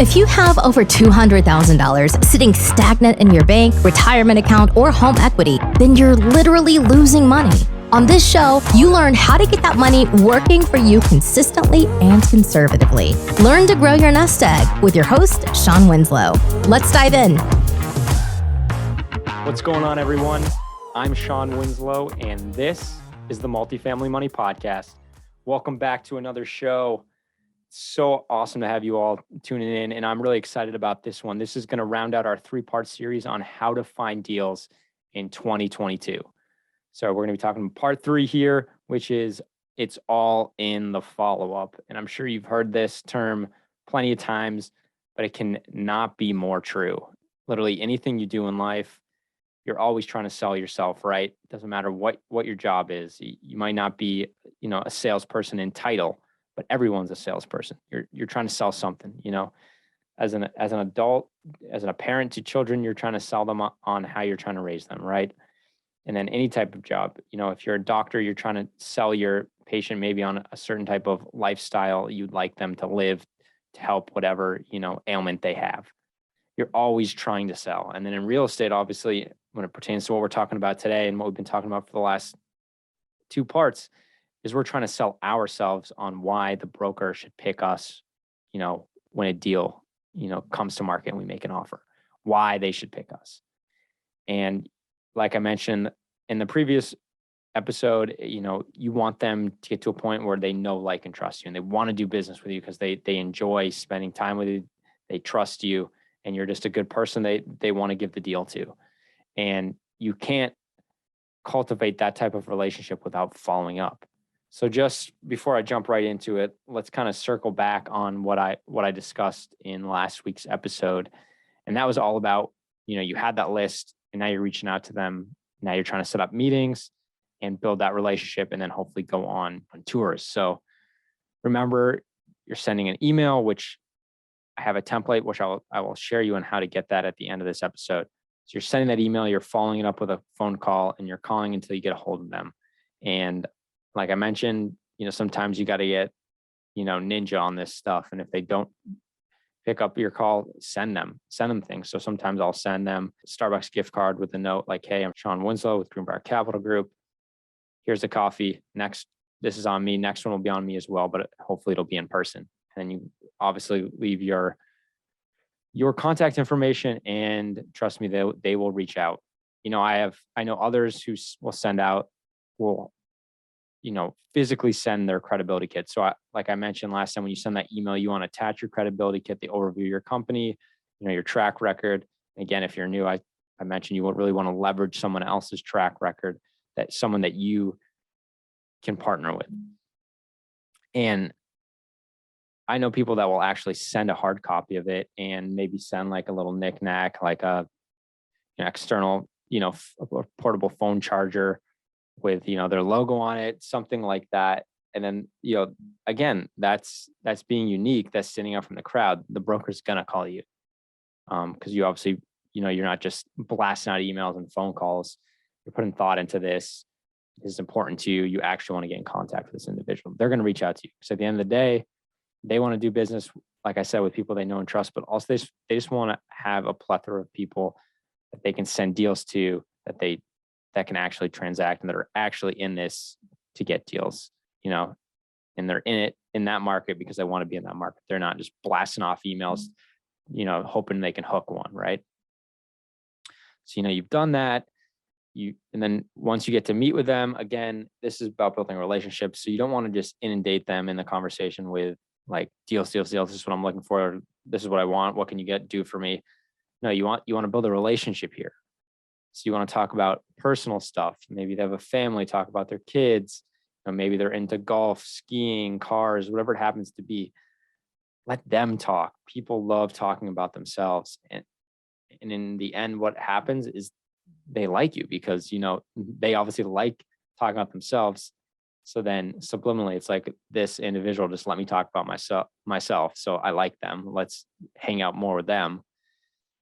If you have over $200,000 sitting stagnant in your bank, retirement account, or home equity, then you're literally losing money. On this show, you learn how to get that money working for you consistently and conservatively. Learn to grow your nest egg with your host, Sean Winslow. Let's dive in. What's going on, everyone? I'm Sean Winslow, and this is the Multifamily Money Podcast. Welcome back to another show. So awesome to have you all tuning in, and I'm really excited about this one. This is going to round out our three-part series on how to find deals in 2022. So we're going to be talking part 3 here, which is it's all in the follow-up. And I'm sure you've heard this term plenty of times, but it can not be more true. Literally anything you do in life, you're always trying to sell yourself, right? Doesn't matter what your job is. You might not be, a salesperson in title, but everyone's a salesperson. You're trying to sell something, as an adult, as a parent to children, you're trying to sell them on how you're trying to raise them, right? And then any type of job, if you're a doctor, you're trying to sell your patient maybe on a certain type of lifestyle you'd like them to live to help whatever, ailment they have. You're always trying to sell. And then in real estate, obviously, when it pertains to what we're talking about today and what we've been talking about for the last 2 parts, is we're trying to sell ourselves on why the broker should pick us, when a deal, comes to market and we make an offer, why they should pick us. And like I mentioned in the previous episode, you want them to get to a point where they know, like, and trust you, and they want to do business with you because they enjoy spending time with you. They trust you, and you're just a good person they want to give the deal to. And you can't cultivate that type of relationship without following up. So just before I jump right into it, let's kind of circle back on what I discussed in last week's episode. And that was all about, you had that list and now you're reaching out to them. Now you're trying to set up meetings and build that relationship and then hopefully go on tours. So remember, you're sending an email, which I have a template, which I will share you on how to get that at the end of this episode. So you're sending that email, you're following it up with a phone call, and you're calling until you get a hold of them. And like I mentioned, sometimes you got to get, ninja on this stuff. And if they don't pick up your call, send them things. So sometimes I'll send them a Starbucks gift card with a note like, hey, I'm Sean Winslow with Greenbrier Capital Group. Here's the coffee. Next, this is on me. Next one will be on me as well, but hopefully it'll be in person. And you obviously leave your contact information, and trust me, they will reach out. I know others who will physically send their credibility kit. So like I mentioned last time, when you send that email, you want to attach your credibility kit, the overview of your company, your track record. Again, if you're new, I mentioned you won't really want to leverage someone else's track record, that someone that you can partner with. And I know people that will actually send a hard copy of it and maybe send like a little knickknack, like a external, a portable phone charger with, their logo on it, something like that. And then, again, that's being unique. That's standing out from the crowd. The broker's going to call you because you obviously, you're not just blasting out emails and phone calls. You're putting thought into this. This is important to you. You actually want to get in contact with this individual. They're going to reach out to you. So at the end of the day, they want to do business, like I said, with people they know and trust, but also they just want to have a plethora of people that they can send deals to, that can actually transact and that are actually in this to get deals, and they're in that market because they want to be in that market. They're not just blasting off emails, hoping they can hook one, right? So, you've done that. And then once you get to meet with them, again, this is about building relationships. So you don't want to just inundate them in the conversation with like deals. This is what I'm looking for. This is what I want. What can you do for me? No, you want to build a relationship here. So you want to talk about personal stuff. Maybe they have a family, talk about their kids. Maybe they're into golf, skiing, cars, whatever it happens to be. Let them talk. People love talking about themselves. And in the end, what happens is they like you because, they obviously like talking about themselves. So then subliminally, it's like this individual just let me talk about myself. So I like them. Let's hang out more with them.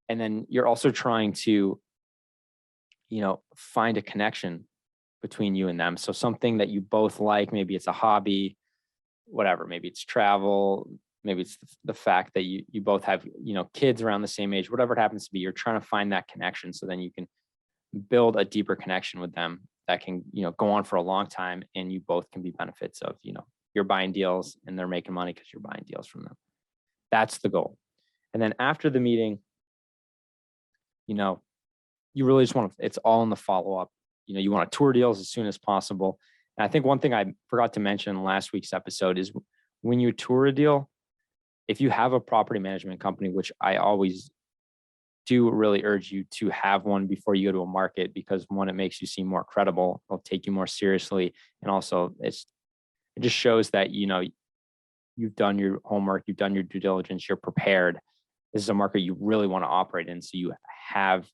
And then you're also trying to, find a connection between you and them. So something that you both like, maybe it's a hobby, whatever, maybe it's travel, maybe it's the fact that you both have, kids around the same age, whatever it happens to be. You're trying to find that connection so then you can build a deeper connection with them that can, go on for a long time, and you both can be benefits of, you're buying deals and they're making money because you're buying deals from them. That's the goal. And then after the meeting, you really just want to, it's all in the follow-up. You want to tour deals as soon as possible. And I think one thing I forgot to mention in last week's episode is when you tour a deal, if you have a property management company, which I always do really urge you to have one before you go to a market, because one, it makes you seem more credible, it'll take you more seriously. And also it just shows that, you've done your homework, you've done your due diligence, you're prepared. This is a market you really want to operate in. So you have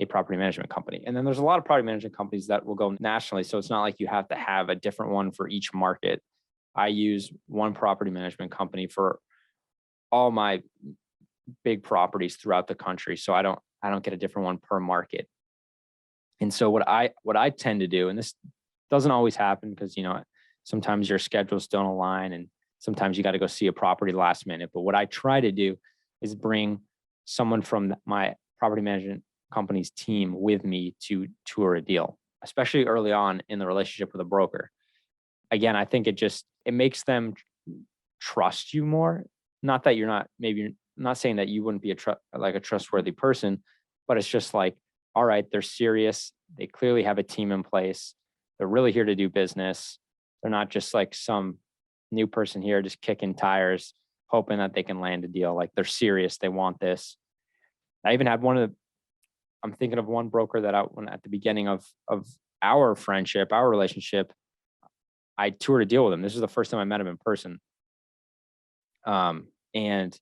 a property management company. And then there's a lot of property management companies that will go nationally. So it's not like you have to have a different one for each market. I use one property management company for all my big properties throughout the country. So I don't get a different one per market. And so what I tend to do, and this doesn't always happen because, sometimes your schedules don't align and sometimes you got to go see a property last minute. But what I try to do is bring someone from my property management company's team with me to tour a deal, especially early on in the relationship with a broker. Again, I think it makes them trust you more. Not that you're not saying that you wouldn't be a trustworthy person, but it's just like, all right, they're serious. They clearly have a team in place. They're really here to do business. They're not just like some new person here just kicking tires, hoping that they can land a deal. Like, they're serious. They want this. I even had I'm thinking of one broker that at the beginning of our friendship, our relationship, I toured a deal with him. This is the first time I met him in person. And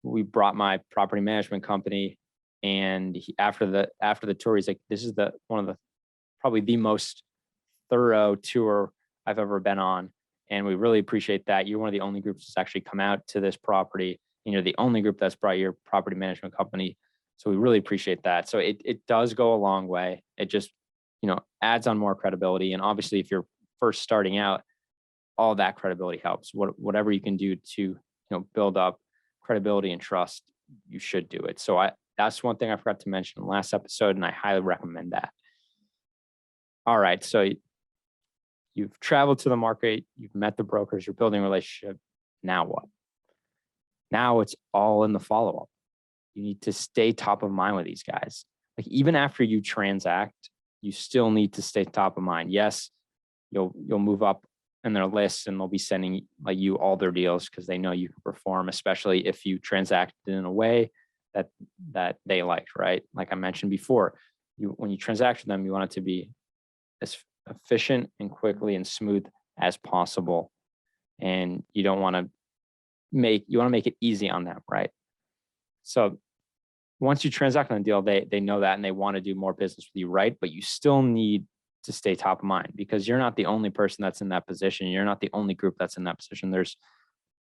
we brought my property management company, and after the tour, he's like, this is probably the most thorough tour I've ever been on. And we really appreciate that. You're one of the only groups that's actually come out to this property, and you're the only group that's brought your property management company. So we really appreciate that. So it does go a long way. It just, adds on more credibility. And obviously, if you're first starting out, all that credibility helps. Whatever you can do to, build up credibility and trust, you should do it. So that's one thing I forgot to mention in the last episode, and I highly recommend that. All right. So you've traveled to the market, you've met the brokers, you're building a relationship. Now what? Now it's all in the follow-up. You need to stay top of mind with these guys. Like, even after you transact, you still need to stay top of mind. Yes, you'll move up in their lists, and they'll be sending you all their deals because they know you can perform, especially if you transacted in a way that they liked, right? Like I mentioned before, when you transact with them, you want it to be as efficient and quickly and smooth as possible. And you want to make it easy on them, right? So once you transact on a deal, they know that, and they want to do more business with you, right? But you still need to stay top of mind, because you're not the only person that's in that position. You're not the only group that's in that position. There's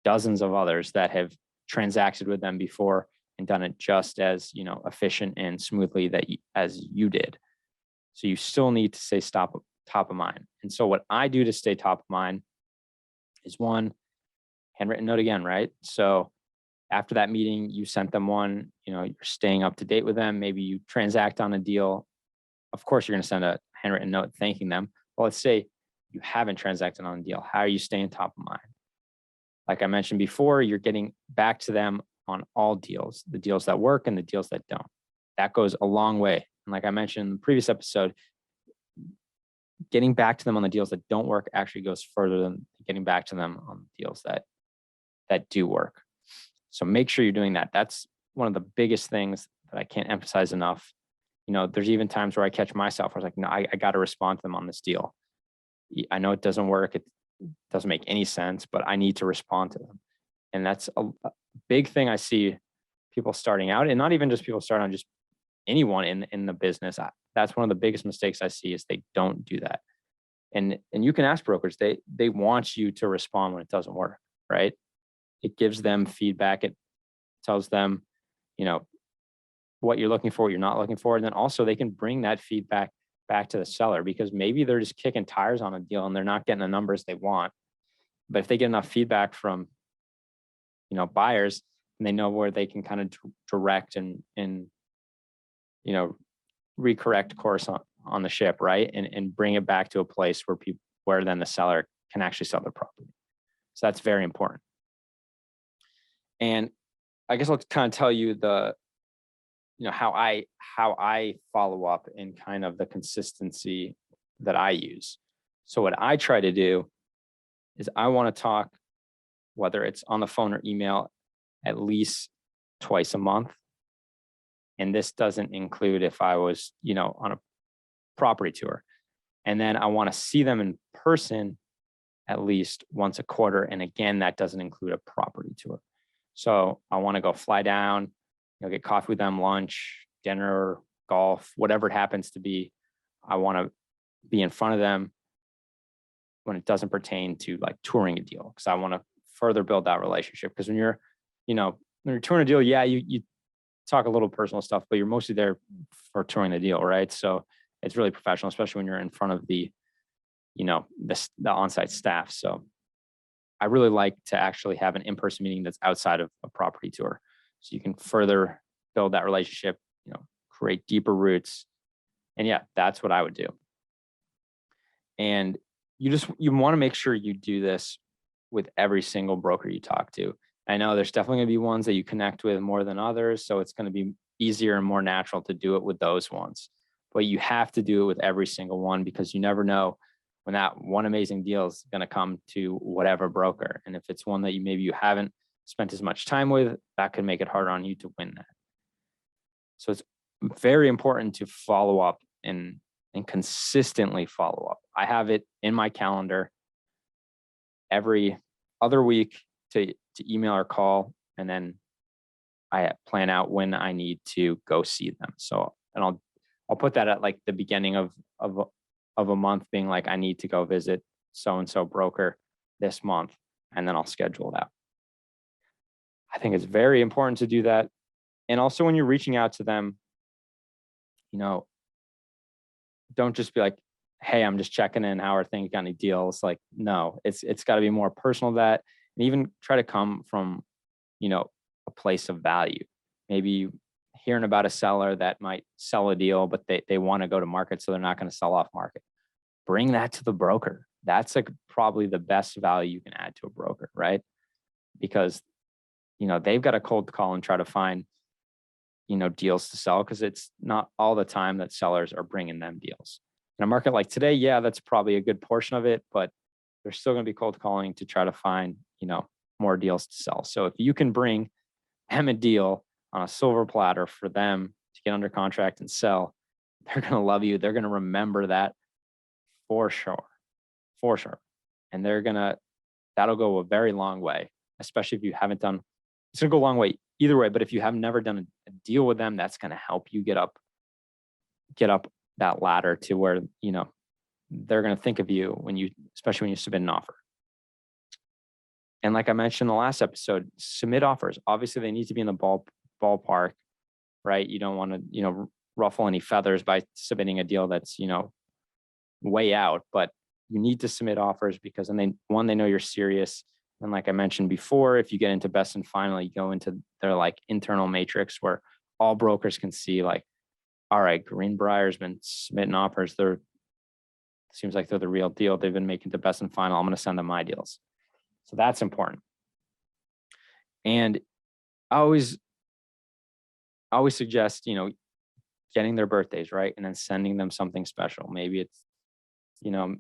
dozens of others that have transacted with them before and done it just as, efficient and smoothly as you did. So you still need to stay top of mind. And so what I do to stay top of mind is, one, handwritten note again, right? So after that meeting, you sent them one, you're staying up to date with them. Maybe you transact on a deal. Of course, you're going to send a handwritten note thanking them. Well, let's say you haven't transacted on a deal. How are you staying top of mind? Like I mentioned before, you're getting back to them on all deals, the deals that work and the deals that don't. That goes a long way. And like I mentioned in the previous episode, getting back to them on the deals that don't work actually goes further than getting back to them on the deals that do work. So make sure you're doing that. That's one of the biggest things that I can't emphasize enough. There's even times where I catch myself. I was like, no, I got to respond to them on this deal. I know it doesn't work. It doesn't make any sense, but I need to respond to them. And that's a big thing I see people starting out, and not even just people starting out, just anyone in the business. That's one of the biggest mistakes I see, is they don't do that. And you can ask brokers, they want you to respond when it doesn't work, right? It gives them feedback. It tells them, what you're looking for, what you're not looking for. And then also they can bring that feedback back to the seller, because maybe they're just kicking tires on a deal and they're not getting the numbers they want. But if they get enough feedback from buyers, and they know where they can kind of direct and recorrect course on the ship, right? And bring it back to a place where then the seller can actually sell their property. So that's very important. And I guess I'll kind of tell you how I follow up and kind of the consistency that I use. So what I try to do is I want to talk, whether it's on the phone or email, at least twice a month. And this doesn't include if I was, on a property tour. And then I want to see them in person at least once a quarter. And again, that doesn't include a property tour. So I want to go fly down, get coffee with them, lunch, dinner, golf, whatever it happens to be. I want to be in front of them when it doesn't pertain to like touring a deal, because I want to further build that relationship. Because when you're touring a deal, yeah, you talk a little personal stuff, but you're mostly there for touring the deal, right? So it's really professional, especially when you're in front of the on-site staff. So I really like to actually have an in-person meeting that's outside of a property tour, so you can further build that relationship, create deeper roots. And yeah, that's what I would do. And you want to make sure you do this with every single broker you talk to. I know there's definitely going to be ones that you connect with more than others, so it's going to be easier and more natural to do it with those ones. But you have to do it with every single one, because you never know when that one amazing deal is going to come to whatever broker. And if it's one that maybe you haven't spent as much time with, that could make it harder on you to win that. So it's very important to follow up and consistently follow up. I have it in my calendar every other week to email or call, and then I plan out when I need to go see them. So, and I'll put that at like the beginning of a month, being like, I need to go visit so-and-so broker this month, and then I'll schedule that. I think it's very important to do that. And also when you're reaching out to them, don't just be like, hey, I'm just checking in. How are things? Got any deals? Like, no, it's got to be more personal than that. And even try to come from, a place of value. Maybe hearing about a seller that might sell a deal, but they want to go to market, so they're not going to sell off market. Bring that to the broker. That's like probably the best value you can add to a broker, right? Because, they've got a cold call and try to find, deals to sell, because it's not all the time that sellers are bringing them deals. In a market like today, yeah, that's probably a good portion of it, but they're still going to be cold calling to try to find, more deals to sell. So if you can bring them a deal on a silver platter for them to get under contract and sell, they're going to love you. They're going to remember that for sure. And that'll go a very long way, especially if you haven't done, it's going to go a long way either way. But if you have never done a deal with them, that's going to help you get up that ladder to where, they're going to think of you especially when you submit an offer. And like I mentioned in the last episode, submit offers. Obviously they need to be in the ballpark, right? You don't want to, ruffle any feathers by submitting a deal that's, way out, but you need to submit offers, because they know you're serious. And like I mentioned before, if you get into best and final, you go into their like internal matrix where all brokers can see like, all right, Greenbrier's been submitting offers. Seems like they're the real deal. They've been making the best and final. I'm going to send them my deals. So that's important. And I always suggest, getting their birthdays, right? And then sending them something special. Maybe it's,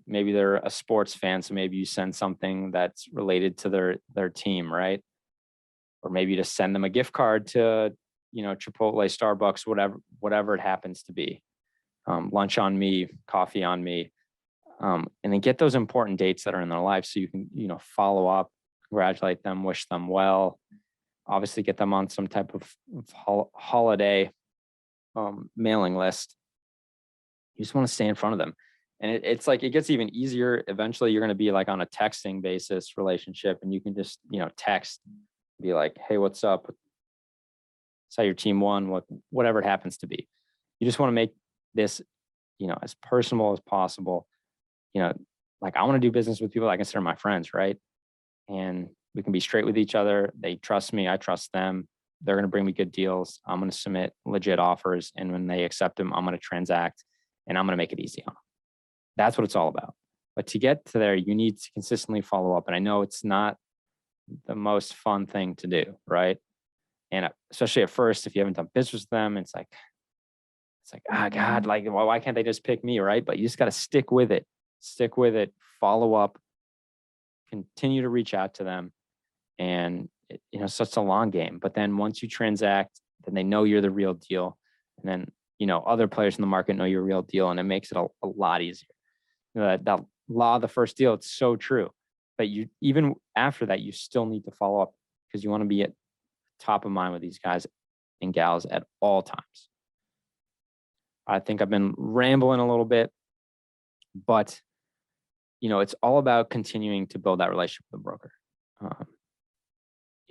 maybe they're a sports fan, so maybe you send something that's related to their team, right? Or maybe you just send them a gift card to, Chipotle, Starbucks, whatever it happens to be. Lunch on me, coffee on me. And then get those important dates that are in their life, so you can, follow up, congratulate them, wish them well. Obviously get them on some type of holiday mailing list. You just want to stay in front of them. And it's like, it gets even easier. Eventually you're going to be like on a texting basis relationship, and you can just, text, be like, hey, what's up? That's how your team won, whatever it happens to be. You just want to make this, as personal as possible. Like I want to do business with people I consider my friends, right? And We can be straight with each other. They trust me. I trust them. They're going to bring me good deals. I'm going to submit legit offers. And when they accept them, I'm going to transact and I'm going to make it easy on them. That's what it's all about. But to get to there, you need to consistently follow up. And I know it's not the most fun thing to do, right? And especially at first, if you haven't done business with them, it's like, God, like, well, why can't they just pick me, right? But you just got to stick with it. Stick with it. Follow up. Continue to reach out to them. And it's such a long game. But then once you transact, then they know you're the real deal. And then, other players in the market know you're a real deal, and it makes it a lot easier. That law of the first deal, it's so true. But even after that, you still need to follow up because you want to be at top of mind with these guys and gals at all times. I think I've been rambling a little bit, but it's all about continuing to build that relationship with the broker.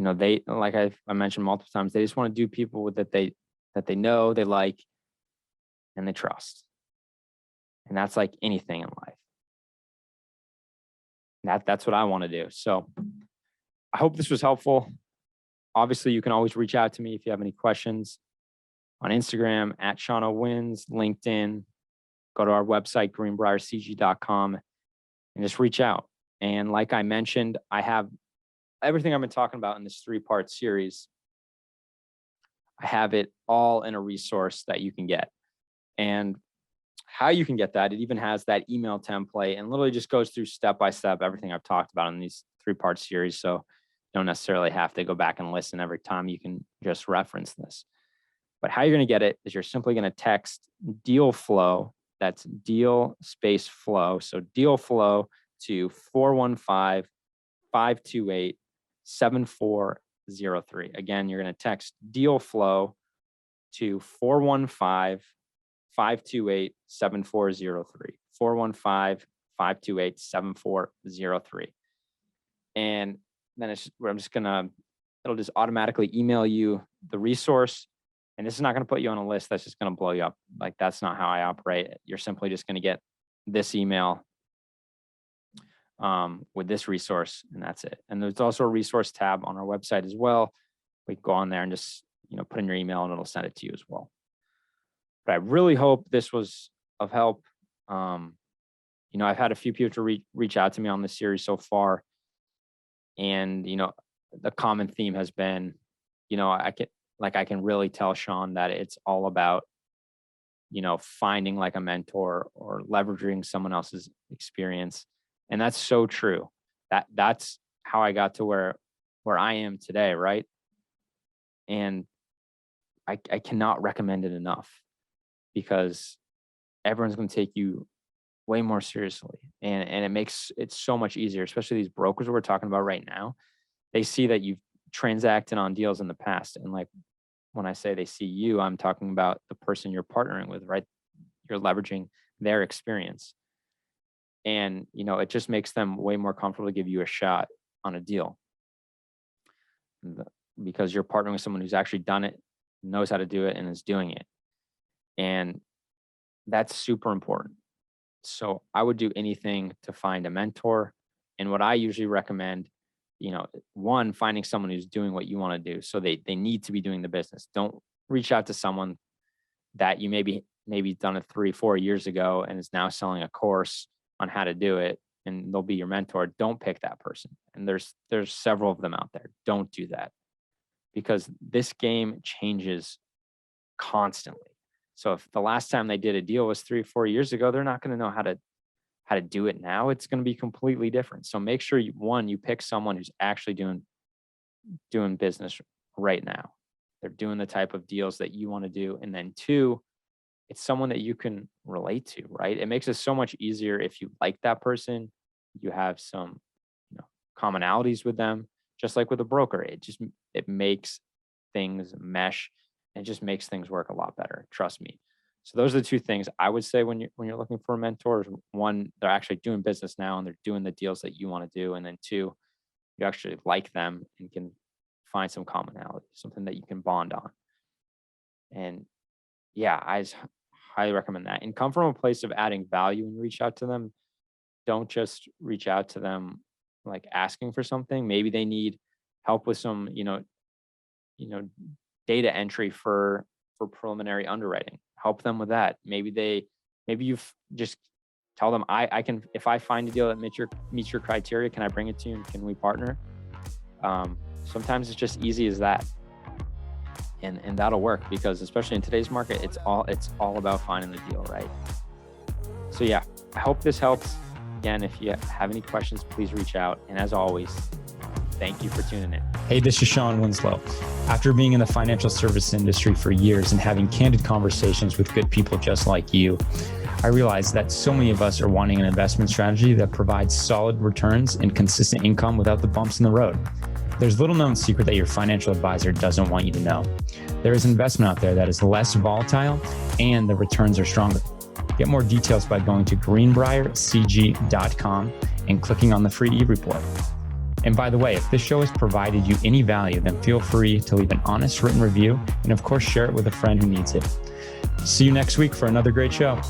They, like I mentioned multiple times, they just want to do people that they know, they like, and they trust. And that's like anything in life. That's what I want to do. So I hope this was helpful. Obviously, you can always reach out to me if you have any questions on Instagram at Sean O'Wins, LinkedIn, go to our website, greenbriercg.com, and just reach out. And like I mentioned, I have everything I've been talking about in this 3-part series. I have it all in a resource that you can get. And how you can get that, it even has that email template and literally just goes through step by step everything I've talked about in these 3-part series. So you don't necessarily have to go back and listen every time. You can just reference this. But how you're going to get it is you're simply going to text deal flow. That's deal space flow. So deal flow to 415-528-7403. Again, you're going to text deal flow to 415-528-7403. 415-528-7403. And then it'll just automatically email you the resource. And this is not going to put you on a list that's just going to blow you up. Like, that's not how I operate. You're simply just going to get this email with this resource, and that's it. And there's also a resource tab on our website as well. We can go on there and just, put in your email and it'll send it to you as well. But I really hope this was of help. I've had a few people to reach out to me on this series so far. And, the common theme has been, I can really tell Sean that it's all about, finding like a mentor or leveraging someone else's experience. And that's so true. That's how I got to where I am today, right? And I cannot recommend it enough, because everyone's going to take you way more seriously. And it makes it so much easier, especially these brokers we're talking about right now. They see that you've transacted on deals in the past. And like, when I say they see you, I'm talking about the person you're partnering with, right? You're leveraging their experience. And, it just makes them way more comfortable to give you a shot on a deal, because you're partnering with someone who's actually done it, knows how to do it, and is doing it. And that's super important. So I would do anything to find a mentor. And what I usually recommend, one, finding someone who's doing what you want to do. So they need to be doing the business. Don't reach out to someone that you maybe done it 3-4 years ago and is now selling a course on how to do it, and they'll be your mentor. Don't pick that person. And there's several of them out there. Don't do that, because this game changes constantly. So if the last time they did a deal was 3-4 years ago, they're not going to know how to do it now. It's going to be completely different. So make sure you pick someone who's actually doing business right now. They're doing the type of deals that you want to do. And then 2, it's someone that you can relate to, right? It makes it so much easier if you like that person, you have some, commonalities with them, just like with a broker. It makes things mesh, and just makes things work a lot better. Trust me. So those are the 2 things I would say when you're looking for a mentor. Is 1, they're actually doing business now and they're doing the deals that you want to do. And then 2, you actually like them and can find some commonality, something that you can bond on. And yeah, I highly recommend that. And come from a place of adding value and reach out to them. Don't just reach out to them like asking for something. Maybe they need help with some, data entry for preliminary underwriting. Help them with that. Maybe you've just tell them, I can, if I find a deal that meets your criteria, can I bring it to you and can we partner? Sometimes it's just easy as that. And that'll work, because especially in today's market, it's all about finding the deal, right? So yeah, I hope this helps. Again, if you have any questions, please reach out. And as always, thank you for tuning in. Hey, this is Sean Winslow. After being in the financial service industry for years and having candid conversations with good people just like you, I realized that so many of us are wanting an investment strategy that provides solid returns and consistent income without the bumps in the road. There's little known secret that your financial advisor doesn't want you to know. There is investment out there that is less volatile and the returns are stronger. Get more details by going to greenbriercg.com and clicking on the free e-report. And by the way, if this show has provided you any value, then feel free to leave an honest written review and of course share it with a friend who needs it. See you next week for another great show.